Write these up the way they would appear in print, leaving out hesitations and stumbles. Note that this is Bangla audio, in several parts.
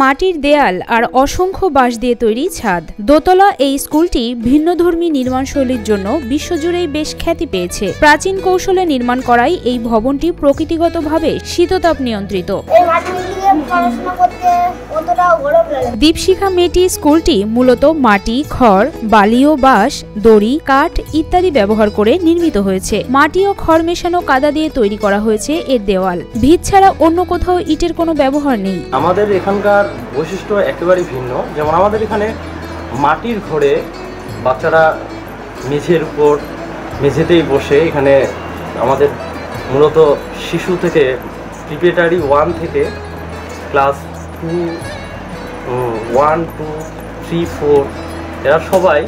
মাটির দেয়াল আর অসংখ্য বাঁশ দিয়ে তৈরি ছাদ। দোতলা এই স্কুলটি ভিন্নধর্মী নির্মাণশৈলীর জন্য বিশ্বজুড়েই বেশ খ্যাতি পেয়েছে। প্রাচীন কৌশলে নির্মাণ করায় এই ভবনটি প্রকৃতিগতভাবে শীততাপ নিয়ন্ত্রিত। দীপশিখা মেটি স্কুলটি মূলত মাটি, খড়, বালি ও বাঁশ, দড়ি, কাঠ ইত্যাদি ব্যবহার করে নির্মিত হয়েছে। মাটি ও খড় মেশানো কাদা দিয়ে তৈরি করা হয়েছে এর দেওয়াল। ভিত ছাড়া অন্য কোথাও ইটের কোনো ব্যবহার নেই। আমাদের এখানকার বৈশিষ্ট্য একেবারেই ভিন্ন। যেমন আমাদের এখানে মাটির ঘরে বাচ্চারা মেঝের উপর মেঝেতেই বসে এখানে আমাদের মূলত শিশু থেকে প্রিপারেটরি 1 থেকে ক্লাস 2, 1, 2, 3, 4 এরা সবাই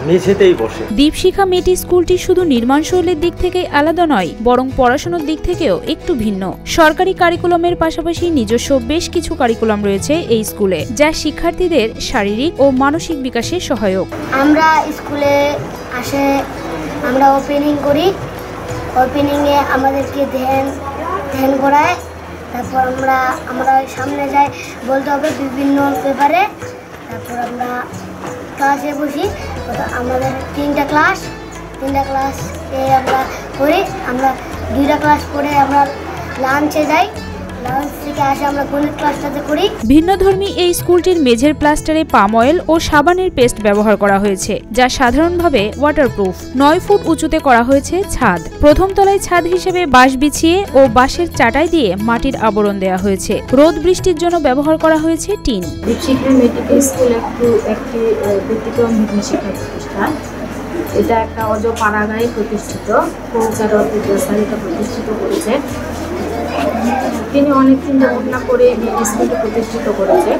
মেঝেতেই বসে। দীপশিখা মেটি স্কুলটি শুধু নির্মাণশৈলীর দিক থেকে আলাদা নয়, বরং পড়াশোনার দিক থেকেও একটু ভিন্ন। সরকারি কারিকুলামের পাশাপাশি নিজস্ব বেশ কিছু কারিকুলাম রয়েছে এই স্কুলে, যা শিক্ষার্থীদের শারীরিক ও মানসিক বিকাশে সহায়ক। আমরা স্কুলে আসে, আমরা ওপেনিং করি। ওপেনিংয়ে আমাদেরকে ধ্যান করায়। তারপর আমরা সামনে যাই, বলতে হবে বিভিন্ন পেপারে। তারপর আমরা ক্লাসে বসি। আমাদের 3টা ক্লাস আমরা করি। আমরা 2টা ক্লাস করে আমরা লাঞ্চে যাই। লাঞ্চ থেকে আসে আমরা গণিত ক্লাসটাতে করি। ভিন্নধর্মী এই স্কুলটির মেঝের প্লাস্টারে পাম অয়েল ও সাবানের পেস্ট ব্যবহার করা হয়েছে, যা সাধারণভাবে ওয়াটারপ্রুফ। 9 ফুট উঁচুতে করা হয়েছে ছাদ। প্রথম তলায় ছাদ হিসেবে বাঁশ বিছিয়ে ও বাঁশের চাটাই দিয়ে মাটির আবরণ দেওয়া হয়েছে। রোদ বৃষ্টির জন্য ব্যবহার করা হয়েছে টিন। দীপশিখা মেডিকেল স্কুল একটি ব্যতিক্রম শিক্ষা প্রতিষ্ঠান। এটা একটা অজপাড়াগাঁয়ে প্রতিষ্ঠিত। প্রচারক বিদ্যাসাগর প্রতিষ্ঠিত করেছেন। তিনি অনেক চিন্তা ভাবনা করে এই স্কুলটি প্রতিষ্ঠিত করেছে,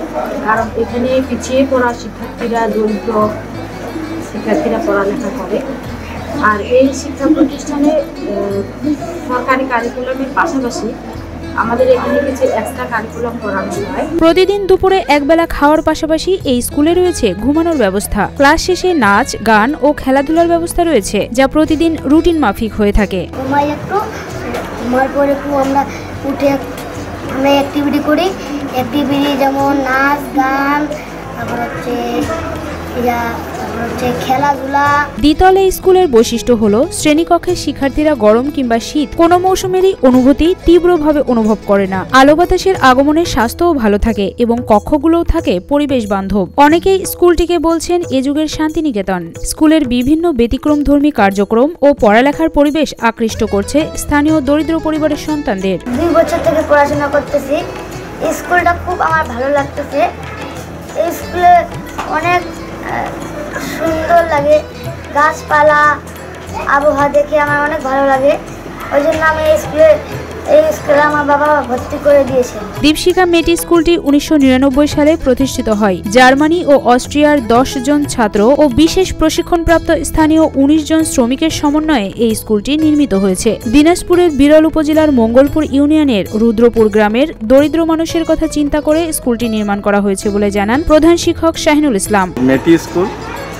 কারণ এখানে পিছিয়ে পড়া শিক্ষার্থীরা, দরিদ্র শিক্ষার্থীরা পড়ালেখা করে। আর এই শিক্ষা প্রতিষ্ঠানে সরকারি কারিকুলামের পাশাপাশি আমাদের এখানে কিছু এক্সট্রা কারিকুলাম করানো হয়। প্রতিদিন দুপুরে একবেলা খাওয়ার পাশাপাশি এই স্কুলে রয়েছে ঘুমানোর ব্যবস্থা। ক্লাস শেষে নাচ, গান ও খেলাধুলার ব্যবস্থা রয়েছে, যা প্রতিদিন রুটিন মাফিক হয়ে থাকে। আমরা উঠে আমরা অ্যাক্টিভিটি করি। অ্যাক্টিভিটি যেমন নাচ, গান, তারপর হচ্ছে খেলাধুলা। দ্বিতল এই স্কুলের বৈশিষ্ট্য হলো শ্রেণীকক্ষের শিক্ষার্থীরা গরম কিংবা শীত কোনো মৌসুমেরই অনুভূতি তীব্রভাবে অনুভব করে না। আলো বাতাসের আগমনে স্বাস্থ্যও ভালো থাকে এবং কক্ষগুলোও থাকে পরিবেশ বান্ধব। অনেকেই স্কুলটিকে বলছেন এ যুগের শান্তিনিকেতন। স্কুলের বিভিন্ন ব্যতিক্রমধর্মী কার্যক্রম ও পড়ালেখার পরিবেশ আকৃষ্ট করছে স্থানীয় দরিদ্র পরিবারের সন্তানদের। 2 বছর থেকে পড়াশোনা করতেছি। স্কুলটা খুব আমার ভালো লাগতেছে। এই স্কুলে অনেক সুন্দর লাগে, গাছপালা, আবহাওয়া দেখে আমার অনেক ভালো লাগে। ওই জন্য আমি এই স্কুলে আমার বাবা ভর্তি করে দিয়েছে। দীপশিখা মেটি স্কুলটি 1999 সালে প্রতিষ্ঠিত হয়। জার্মানি ও অস্ট্রিয়ার 10 জন ছাত্র ও বিশেষ প্রশিক্ষণপ্রাপ্ত স্থানীয় 19 জন শ্রমিকের সমন্বয়ে এই স্কুলটি নির্মিত হয়েছে। দিনাজপুরের বিরল উপজেলার মঙ্গলপুর ইউনিয়নের রুদ্রপুর গ্রামের দরিদ্র মানুষের কথা চিন্তা করে স্কুলটি নির্মাণ করা হয়েছে বলে জানান প্রধান শিক্ষক শাহিনুল ইসলাম।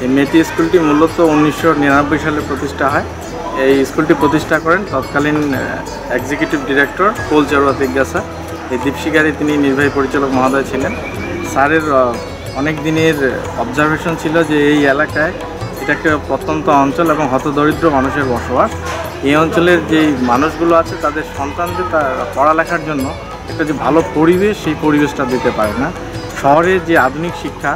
এই মেটি স্কুলটি মূলত 1999 সালে প্রতিষ্ঠা হয়। এই স্কুলটি প্রতিষ্ঠা করেন তৎকালীন এক্সিকিউটিভ ডিরেক্টর পোল চারুয়া জিজ্ঞাসা। এই দীপশিখারই তিনি নির্বাহী পরিচালক মহোদয় ছিলেন। স্যারের অনেক দিনের অবজারভেশন ছিল যে এই এলাকায় এটা একটা প্রত্যন্ত অঞ্চল এবং হতদরিদ্র মানুষের বসবাস। এই অঞ্চলের যে মানুষগুলো আছে তাদের সন্তানদের পড়ালেখার জন্য একটা যে ভালো পরিবেশ, সেই পরিবেশটা দিতে পারে না। শহরের যে আধুনিক শিক্ষা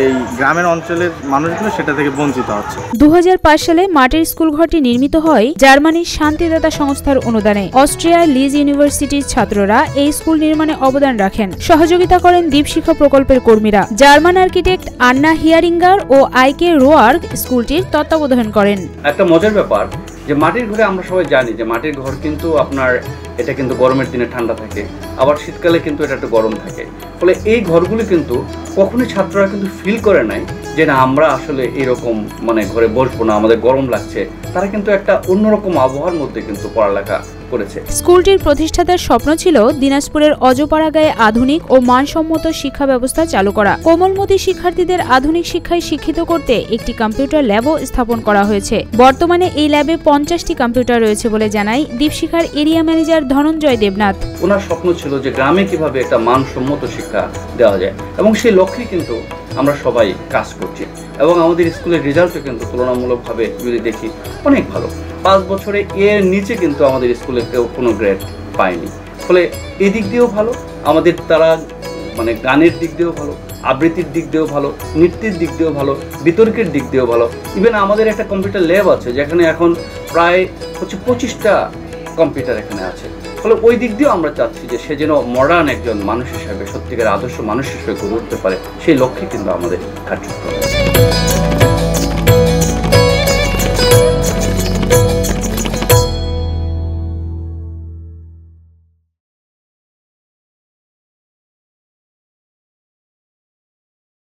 এই গ্রামের অঞ্চলের মানুষগুলো সেটা থেকে বঞ্চিত হচ্ছে। 2005 সালে মাটির স্কুলঘরটি নির্মিত হয় জার্মানির শান্তিদাতা সংস্থার অনুদানে। অস্ট্রিয়ার লিজ ইউনিভার্সিটির ছাত্ররা এই স্কুল নির্মাণে অবদান রাখেন। সহযোগিতা করেন দীপশিখা প্রকল্পের কর্মীরা। জার্মান আর্কিটেক্ট আন্না হিয়ারিঙ্গার ও আইকে রোয়ার্গ স্কুলটির তত্ত্বাবধান করেন। একটা মজার ব্যাপার যে মাটির ঘরে আমরা সবাই জানি যে মাটির ঘর কিন্তু এটা কিন্তু গরমের দিনে ঠান্ডা থাকে, আবার শীতকালে কিন্তু এটা একটু গরম থাকে। ফলে এই ঘরগুলি কিন্তু কখনোই ছাত্ররা কিন্তু ফিল করে নাই যে না আমরা আসলে এরকম ঘরে বসবো না, আমাদের গরম লাগছে। তারা কিন্তু একটা অন্যরকম আবহাওয়ার মধ্যে কিন্তু পড়ালেখা করেছে। স্কুলটির প্রতিষ্ঠাতার স্বপ্ন ছিল দিনাজপুরের অজপাড়াগাঁয়ে আধুনিক ও মানসম্মত শিক্ষা ব্যবস্থা চালু করা। কোমলমতি শিক্ষার্থীদের আধুনিক শিক্ষায় শিক্ষিত করতে একটি কম্পিউটার ল্যাবও স্থাপন করা হয়েছে। বর্তমানে এই ল্যাবে 50টি কম্পিউটার রয়েছে বলে জানায় দীপশিখার এরিয়া ম্যানেজার ধনঞ্জয় দেবনাথ। ওনার স্বপ্ন ছিল যে গ্রামে কিভাবে একটা মানসম্মত শিক্ষা দেওয়া যায়, এবং সেই লক্ষ্যে কিন্তু আমরা সবাই কাজ করছি। এবং আমাদের স্কুলের রেজাল্টও কিন্তু তুলনামূলকভাবে যদি দেখি অনেক ভালো। 5 বছরে এর নিচে কিন্তু আমাদের স্কুলে কেউ কোনো গ্রেড পায়নি। ফলে এদিক দিয়েও ভালো, আমাদের তারা মানে গানের দিক দিয়েও ভালো, আবৃত্তির দিক দিয়েও ভালো, নৃত্যের দিক দিয়েও ভালো, বিতর্কের দিক দিয়েও ভালো। ইভেন আমাদের একটা কম্পিউটার ল্যাব আছে যেখানে এখন প্রায় 25টা কম্পিউটার এখানে আছে। ফলে ওই দিক দিয়েও আমরা চাচ্ছি যে সে যেন মডার্ন একজন মানুষ হিসেবে, সত্যিকার আদর্শ মানুষ হিসেবে গড়ে উঠতে পারে, সেই লক্ষ্যে কিন্তু আমাদের কার্যক্রম।